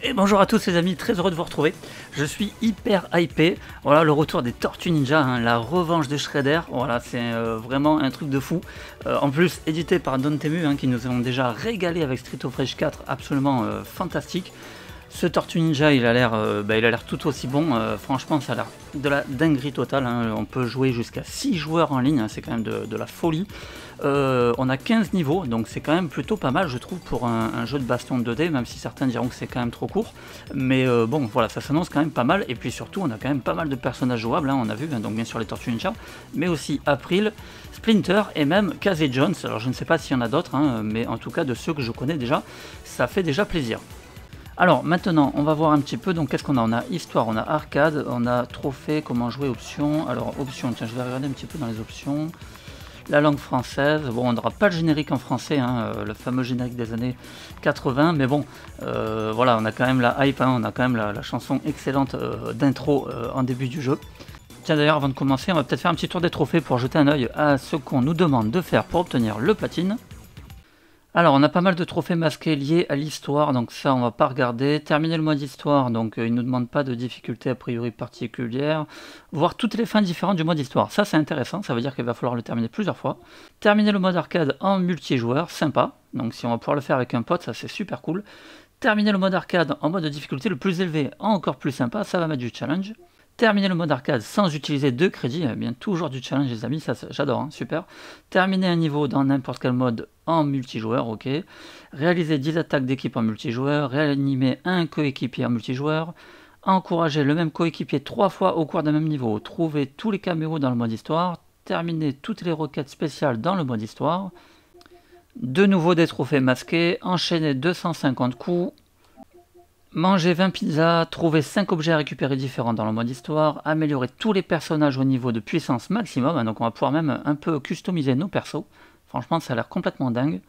Et bonjour à tous les amis, très heureux de vous retrouver. Je suis hyper hypé. Voilà le retour des Tortues Ninja, hein, la revanche de Shredder. Voilà, c'est vraiment un truc de fou. En plus, édité par Dotemu, hein, qui nous ont déjà régalé avec Street of Rage 4, absolument fantastique. Ce Tortue Ninja, il a l'air tout aussi bon. Franchement, ça a l'air de la dinguerie totale, hein. On peut jouer jusqu'à 6 joueurs en ligne, hein. C'est quand même de la folie. On a 15 niveaux, donc c'est quand même plutôt pas mal, je trouve, pour un jeu de baston 2D, même si certains diront que c'est quand même trop court. Mais bon, voilà, ça s'annonce quand même pas mal. Et puis surtout, on a quand même pas mal de personnages jouables, hein, on a vu, hein, donc bien sûr les Tortues Ninja, mais aussi April, Splinter et même Casey Jones. Alors je ne sais pas s'il y en a d'autres, hein, mais en tout cas de ceux que je connais déjà, ça fait déjà plaisir. Alors maintenant on va voir un petit peu, donc qu'est-ce qu'on a? On a histoire, on a arcade, on a trophée, comment jouer, options. Alors options, tiens je vais regarder un petit peu dans les options. La langue française, bon on n'aura pas le générique en français, hein, le fameux générique des années 80, mais bon voilà, on a quand même la hype, hein, on a quand même la chanson excellente d'intro en début du jeu. Tiens d'ailleurs avant de commencer on va peut-être faire un petit tour des trophées pour jeter un oeil à ce qu'on nous demande de faire pour obtenir le platine. Alors on a pas mal de trophées masqués liés à l'histoire, donc ça on va pas regarder. Terminer le mode histoire, donc il ne nous demande pas de difficulté a priori particulière. Voir toutes les fins différentes du mode histoire, ça c'est intéressant, ça veut dire qu'il va falloir le terminer plusieurs fois. Terminer le mode arcade en multijoueur, sympa, donc si on va pouvoir le faire avec un pote, ça c'est super cool. Terminer le mode arcade en mode de difficulté le plus élevé, encore plus sympa, ça va mettre du challenge. Terminer le mode arcade sans utiliser de crédit, eh bien toujours du challenge les amis, ça j'adore, hein, super. Terminer un niveau dans n'importe quel mode en multijoueur, ok. Réaliser 10 attaques d'équipe en multijoueur, réanimer un coéquipier en multijoueur, encourager le même coéquipier 3 fois au cours d'un même niveau, trouver tous les caméos dans le mode histoire, terminer toutes les requêtes spéciales dans le mode histoire, de nouveau des trophées masqués, enchaîner 250 coups, manger 20 pizzas, trouver 5 objets à récupérer différents dans le mode histoire, améliorer tous les personnages au niveau de puissance maximum, donc on va pouvoir même un peu customiser nos persos, franchement ça a l'air complètement dingue.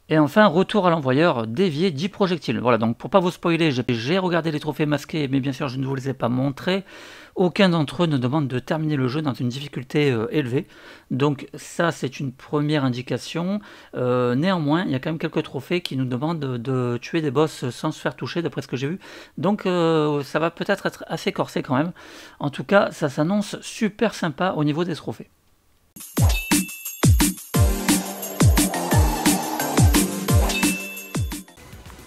Et enfin, retour à l'envoyeur, dévier 10 projectiles. Voilà, donc pour pas vous spoiler, j'ai regardé les trophées masqués, mais bien sûr je ne vous les ai pas montrés. Aucun d'entre eux ne demande de terminer le jeu dans une difficulté élevée. Donc ça, c'est une première indication. Néanmoins, il y a quand même quelques trophées qui nous demandent de tuer des boss sans se faire toucher, d'après ce que j'ai vu. Donc ça va peut-être être assez corsé quand même. En tout cas, ça s'annonce super sympa au niveau des trophées.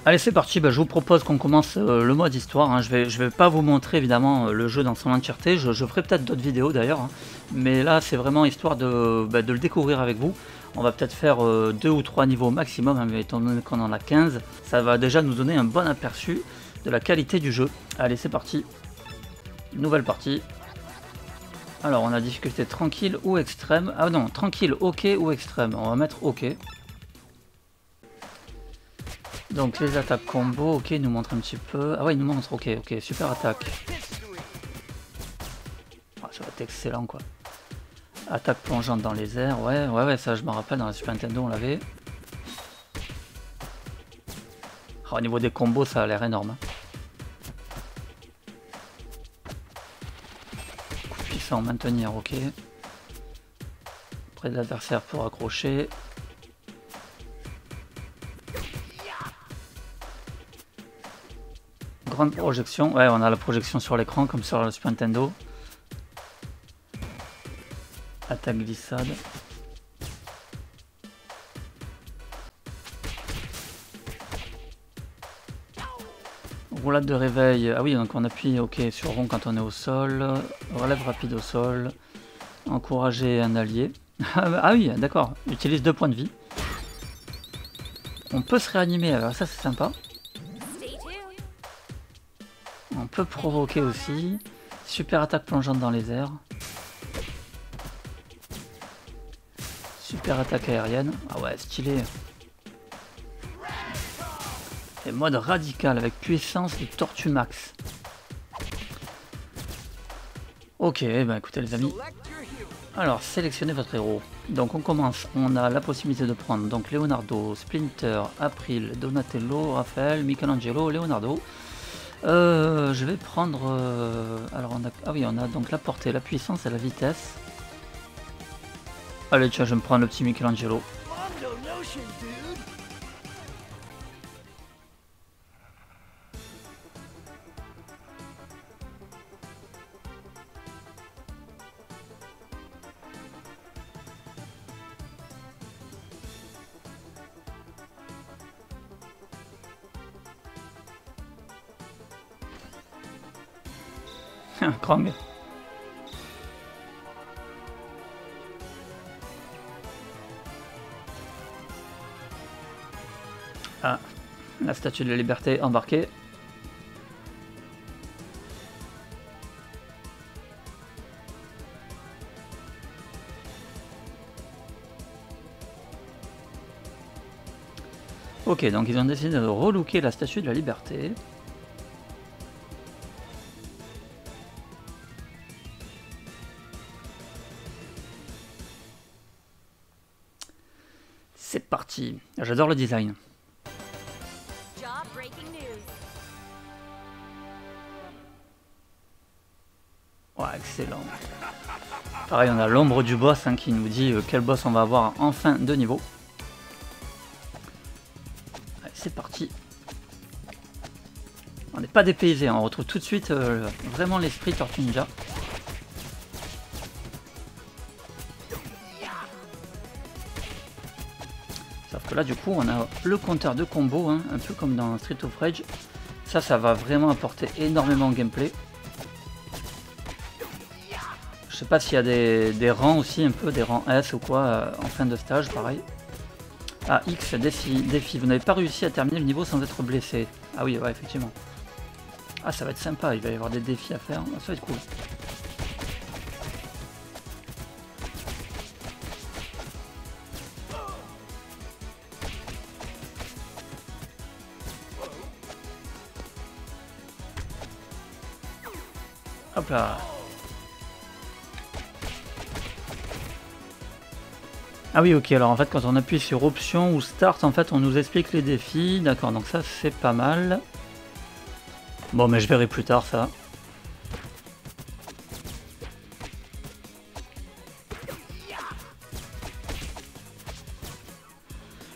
Allez c'est parti, je vous propose qu'on commence le mode histoire, hein. Je vais pas vous montrer évidemment le jeu dans son entièreté, je ferai peut-être d'autres vidéos d'ailleurs, hein. Mais là c'est vraiment histoire de le découvrir avec vous. On va peut-être faire 2 ou 3 niveaux maximum, hein, mais étant donné qu'on en a 15, ça va déjà nous donner un bon aperçu de la qualité du jeu. Allez c'est parti, nouvelle partie. Alors on a difficulté tranquille ou extrême, ah non, tranquille, ok ou extrême, on va mettre ok. Donc les attaques combo, ok, il nous montre un petit peu. Ah ouais, il nous montre, ok, super attaque. Ah, ça va être excellent quoi. Attaque plongeante dans les airs, ouais, ça je me rappelle, dans la Super Nintendo on l'avait. Ah, au niveau des combos, ça a l'air énorme. Coup puissant, maintenir, ok. Près de l'adversaire pour accrocher. Grande projection, ouais on a la projection sur l'écran comme sur le Super Nintendo. Attaque glissade. Roulade de réveil, ah oui donc on appuie ok sur rond quand on est au sol. Relève rapide au sol. Encourager un allié. Ah oui d'accord, utilise 2 points de vie. On peut se réanimer, alors ça c'est sympa. On peut provoquer aussi. Super attaque plongeante dans les airs. Super attaque aérienne. Ah ouais, stylé. Et mode radical avec puissance de Tortue Max. Ok, écoutez les amis. Alors, sélectionnez votre héros. Donc on commence, on a la possibilité de prendre donc Leonardo, Splinter, April, Donatello, Raphaël, Michelangelo, Leonardo. Je vais prendre... alors on a... Ah oui, on a donc la portée, la puissance et la vitesse. Allez tiens, je vais me prendre le petit Michelangelo. Krang. Ah, la statue de la liberté embarquée. Ok, donc ils ont décidé de relooker la statue de la liberté. C'est parti. J'adore le design. Ouais, excellent. Pareil, on a l'ombre du boss hein, qui nous dit quel boss on va avoir en fin de niveau. Allez, c'est parti. On n'est pas dépaysé, hein. On retrouve tout de suite vraiment l'esprit Tortue Ninja. Sauf que là du coup on a le compteur de combo, hein, un peu comme dans Street of Rage. Ça va vraiment apporter énormément de gameplay. Je sais pas s'il y a des rangs aussi, un peu des rangs S ou quoi en fin de stage, pareil. Ah, X, défi. Vous n'avez pas réussi à terminer le niveau sans être blessé. Ah oui, ouais, effectivement. Ah, ça va être sympa, il va y avoir des défis à faire. Ça va être cool. Hop là. Ah oui, ok, alors en fait quand on appuie sur option ou start, en fait on nous explique les défis. D'accord, donc ça c'est pas mal. Bon, mais je verrai plus tard ça.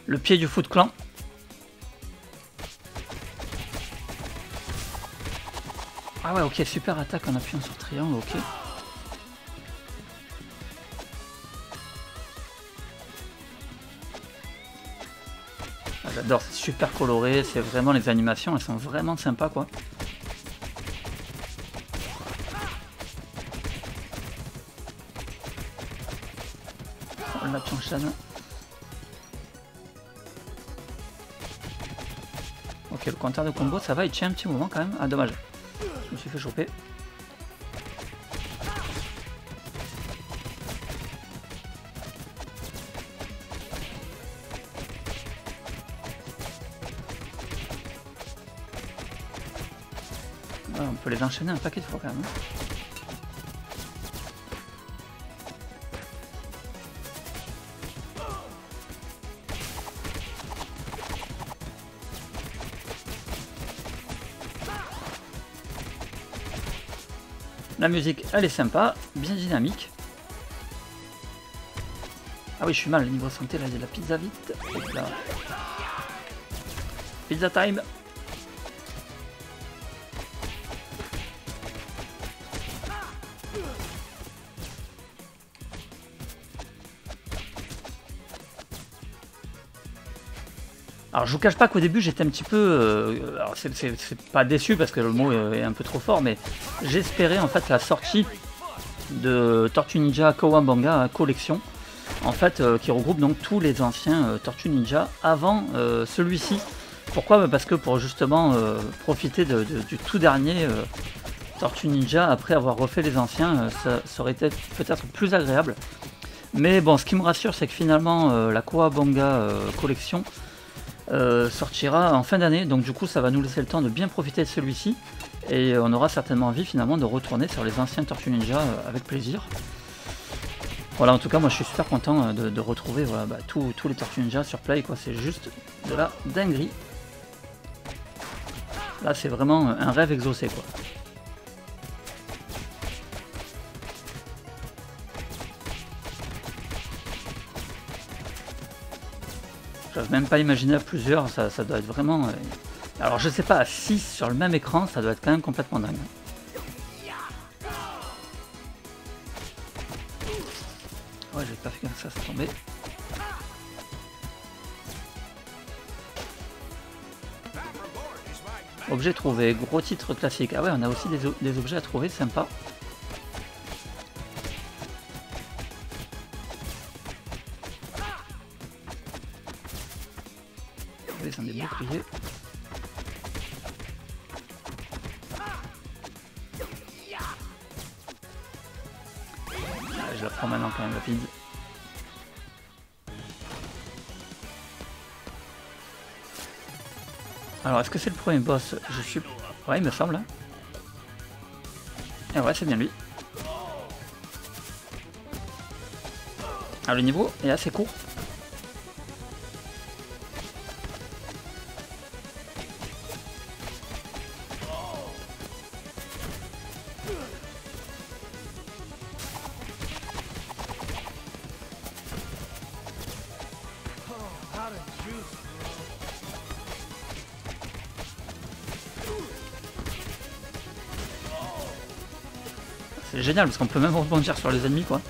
Le pied du Foot Clan. Ah ouais, ok, super attaque en appuyant sur triangle, ok. Ah, j'adore, c'est super coloré, c'est vraiment les animations, elles sont vraiment sympas quoi. Oh la Chanchan. Ok, le compteur de combo ça va, il tient un petit moment quand même. Ah dommage, je me suis fait choper. Ah, on peut les enchaîner un paquet de fois quand même. La musique, elle est sympa, bien dynamique. Ah oui, je suis mal, niveau santé, là, il y a de la pizza vite. Hop là. Pizza time. Alors je vous cache pas qu'au début j'étais un petit peu, alors c'est pas déçu parce que le mot est un peu trop fort, mais j'espérais en fait la sortie de Tortue Ninja Kawabanga Collection, en fait qui regroupe donc tous les anciens Tortue Ninja avant celui-ci. Pourquoi? Parce que pour justement profiter du tout dernier Tortue Ninja après avoir refait les anciens, ça aurait été peut-être plus agréable. Mais bon, ce qui me rassure c'est que finalement la Kawabanga Collection sortira en fin d'année, donc du coup ça va nous laisser le temps de bien profiter de celui-ci et on aura certainement envie finalement de retourner sur les anciens Tortue Ninja avec plaisir. Voilà, en tout cas moi je suis super content de retrouver voilà, tous les Tortue Ninja sur Play quoi, c'est juste de la dinguerie. Là c'est vraiment un rêve exaucé quoi. J'ose même pas imaginer à plusieurs, ça doit être vraiment... Alors je sais pas, à 6 sur le même écran, ça doit être quand même complètement dingue. Ouais, j'ai pas fait comme ça tomber. Objet trouvé, gros titre classique. Ah ouais, on a aussi des objets à trouver, sympa. Ils ont des boucliers. Ah, je la prends maintenant quand même rapide. Alors, est-ce que c'est le premier boss? Je suis... Ouais, il me semble. Et ouais, c'est bien lui. Alors, le niveau est assez court. C'est génial parce qu'on peut même rebondir sur les ennemis quoi.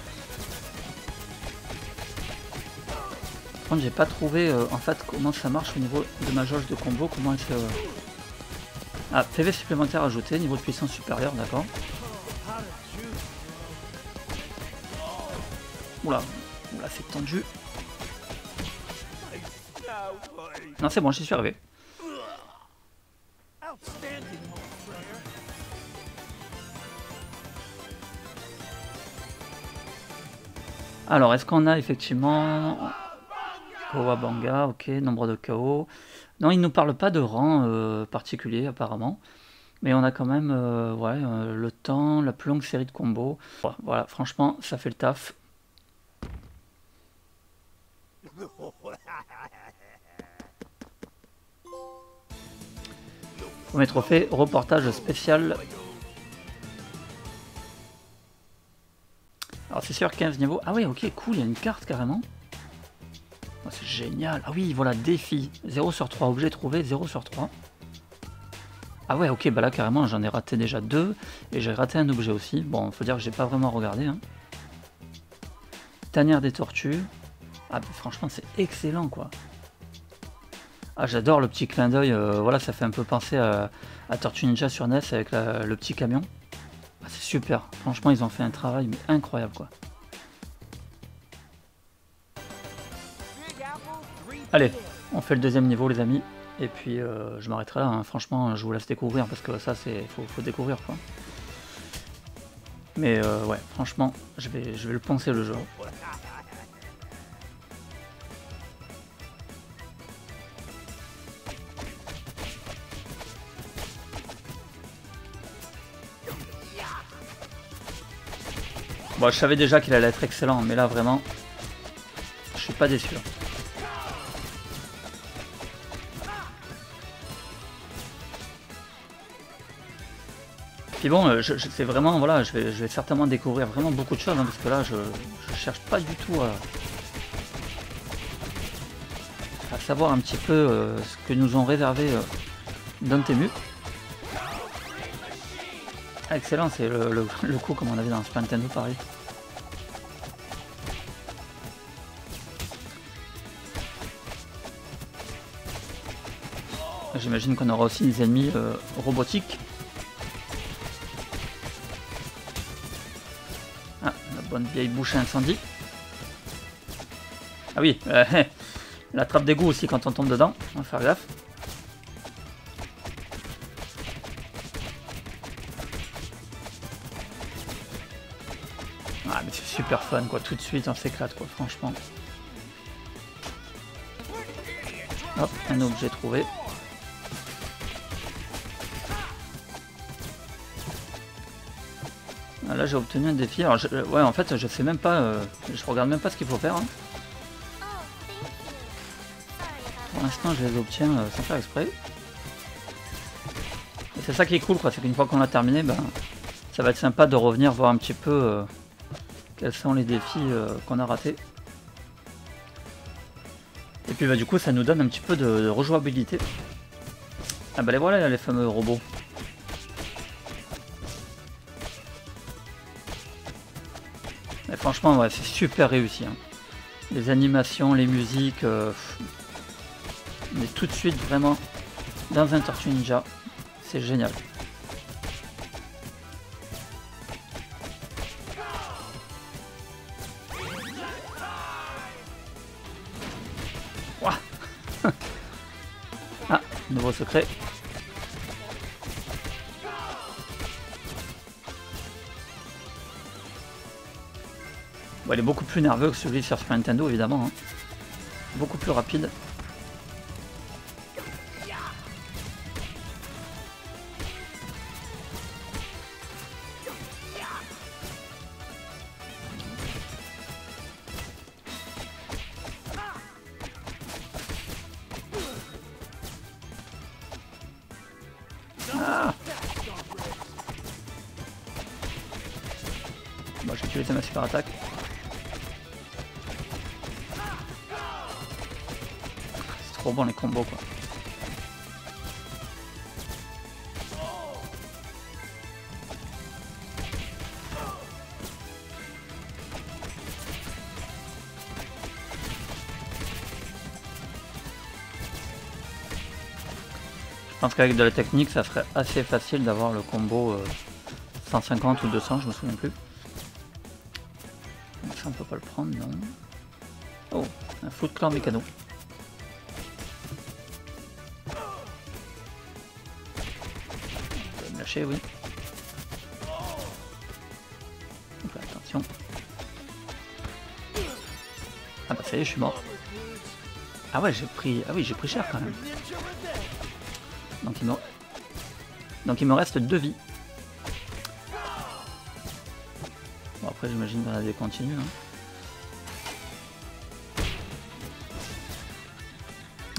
Par contre j'ai pas trouvé en fait comment ça marche au niveau de ma jauge de combo, comment elle se... Ah, PV supplémentaire ajouté, niveau de puissance supérieur, d'accord. Oula, oula c'est tendu. Non c'est bon, j'y suis arrivé. Alors, est-ce qu'on a effectivement... Kawabanga, ok, nombre de KO. Non, il ne nous parle pas de rang particulier apparemment. Mais on a quand même ouais, le temps, la plus longue série de combos. Voilà, franchement, ça fait le taf. Premier trophée, reportage spécial. Alors c'est sûr, 15 niveaux. Ah oui, ok, cool, il y a une carte carrément. Oh, c'est génial. Ah oui, voilà, défi. 0 sur 3, objet trouvé, 0 sur 3. Ah ouais, ok, bah là carrément, j'en ai raté déjà 2. Et j'ai raté un objet aussi. Bon, faut dire que j'ai pas vraiment regardé. Hein. Tanière des tortues. Ah, bah, franchement, c'est excellent, quoi. Ah, j'adore le petit clin d'œil. Voilà, ça fait un peu penser à Tortue Ninja sur NES avec le petit camion. Ah, c'est super. Franchement, ils ont fait un travail mais incroyable, quoi. Allez, on fait le deuxième niveau, les amis. Et puis, je m'arrêterai là. Hein. Franchement, je vous laisse découvrir parce que ça, c'est faut découvrir, quoi. Mais ouais, franchement, je vais le poncer, le jeu. Bon, je savais déjà qu'il allait être excellent, mais là, vraiment, je suis pas déçu. Puis bon, c'est vraiment, voilà, je vais certainement découvrir vraiment beaucoup de choses, hein, parce que là, je cherche pas du tout à savoir un petit peu ce que nous ont réservé Dantemu. Ah, excellent, c'est le coup comme on avait dans Super Nintendo, pareil. J'imagine qu'on aura aussi des ennemis robotiques. Ah, la bonne vieille bouche à incendie. Ah oui, la trappe d'égout aussi quand on tombe dedans, on va faire gaffe. Ah mais c'est super fun quoi, tout de suite on s'éclate quoi, franchement. Hop, un objet trouvé. Ah, là j'ai obtenu un défi, alors ouais en fait je sais même pas, je regarde même pas ce qu'il faut faire. Hein. Pour l'instant je les obtiens sans faire exprès. Et c'est ça qui est cool quoi, c'est qu'une fois qu'on l'a terminé, ben, ça va être sympa de revenir voir un petit peu quels sont les défis qu'on a ratés. Et puis bah, du coup ça nous donne un petit peu de rejouabilité. Ah bah les voilà les fameux robots. Mais franchement ouais, c'est super réussi. Hein. Les animations, les musiques, on est tout de suite vraiment dans un Tortue Ninja. C'est génial. Ouah. Ah, nouveau secret. Bon, il est beaucoup plus nerveux que celui sur Super Nintendo, évidemment. Hein. Beaucoup plus rapide. Ah, bon, j'ai utilisé ma super attaque. C'est trop bon les combos quoi. Je pense qu'avec de la technique, ça serait assez facile d'avoir le combo 150 ou 200, je me souviens plus. Donc ça on peut pas le prendre, non. Oh, un Foot Clan Mécano. Je vais me lâcher, oui. Donc là, attention. Ah bah ça y est, je suis mort. Ah ouais, j'ai pris. Ah oui, j'ai pris cher quand même. Donc il me reste 2 vies. Bon après j'imagine qu'on a des continues. Hein.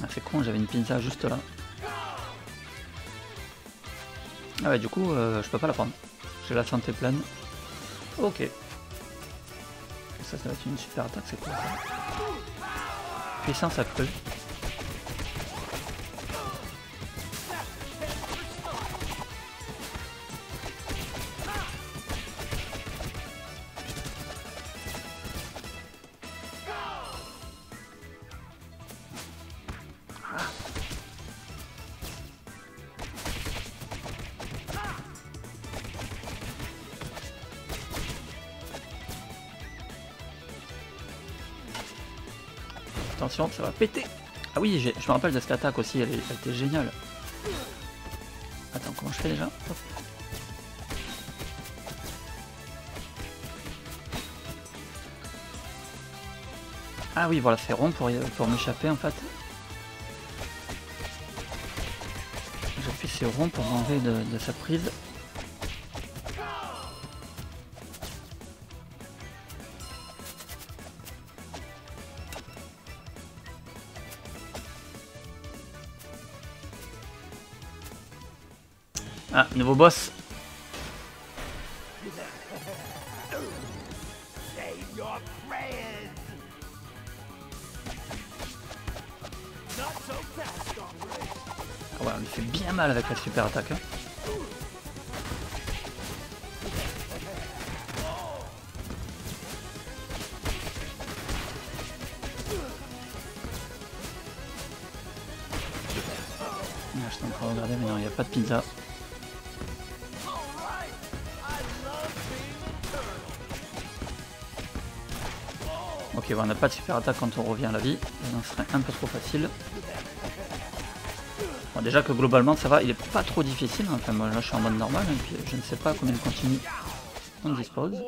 Ah, c'est con, j'avais une pizza juste là. Ah ouais, du coup je peux pas la prendre. J'ai la santé pleine. Ok. Ça va être une super attaque, c'est quoi ça? Puissance accrue. Attention, ça va péter. Ah oui, je me rappelle de cette attaque aussi, elle était géniale. Attends, comment je fais déjà? Hop. Ah oui, voilà, c'est rond pour m'échapper en fait. J'appuie sur rond pour m'enlever de sa prise. Ah, nouveau boss. Ah ouais, on lui fait bien mal avec la super attaque. Hein. Ah, je suis en train de regarder, mais non, il n'y a pas de pizza. Ok, bon, on n'a pas de super attaque quand on revient à la vie, ça serait un peu trop facile. Bon, déjà que globalement ça va, il est pas trop difficile, enfin moi là je suis en mode normal, et puis je ne sais pas combien de continue on dispose.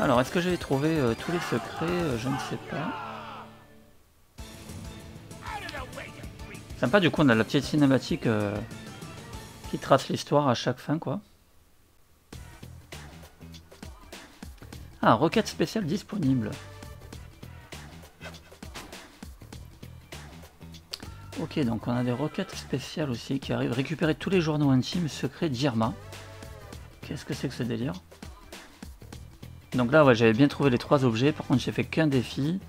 Alors est-ce que j'ai trouvé tous les secrets? Je ne sais pas. Sympa, du coup on a la petite cinématique qui trace l'histoire à chaque fin quoi. Ah, requête spéciale disponible. Ok, donc on a des requêtes spéciales aussi qui arrivent. Récupérer tous les journaux intimes secrets d'Irma. Qu'est-ce que c'est que ce délire? Donc là, ouais, j'avais bien trouvé les 3 objets. Par contre, j'ai fait qu'un défi.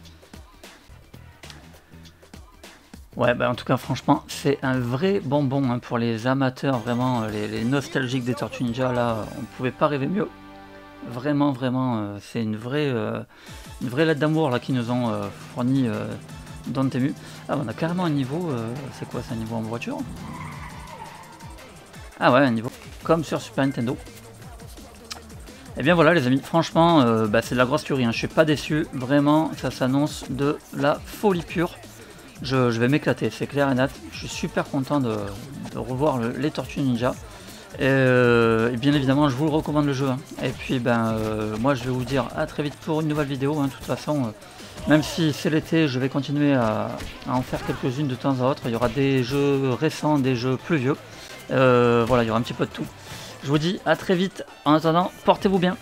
Ouais, bah en tout cas, franchement, c'est un vrai bonbon hein, pour les amateurs, vraiment, les nostalgiques des Tortues Ninja. Là, on pouvait pas rêver mieux. Vraiment, vraiment, c'est une vraie lettre d'amour là qu'ils nous ont fourni Dantemu. Ah, on a carrément un niveau, c'est quoi, c'est un niveau en voiture? Ah ouais, un niveau comme sur Super Nintendo. Et bien voilà les amis, franchement c'est de la grosse tuerie, hein. Je suis pas déçu, vraiment ça s'annonce de la folie pure. Je vais m'éclater, c'est clair et net. Je suis super content de revoir les Tortues Ninja. Et bien évidemment je vous le recommande le jeu, hein. Et puis moi je vais vous dire à très vite pour une nouvelle vidéo, hein. De toute façon même si c'est l'été, je vais continuer à en faire quelques-unes de temps à autre. Il y aura des jeux récents, des jeux plus vieux, voilà, il y aura un petit peu de tout. Je vous dis à très vite, en attendant portez-vous bien.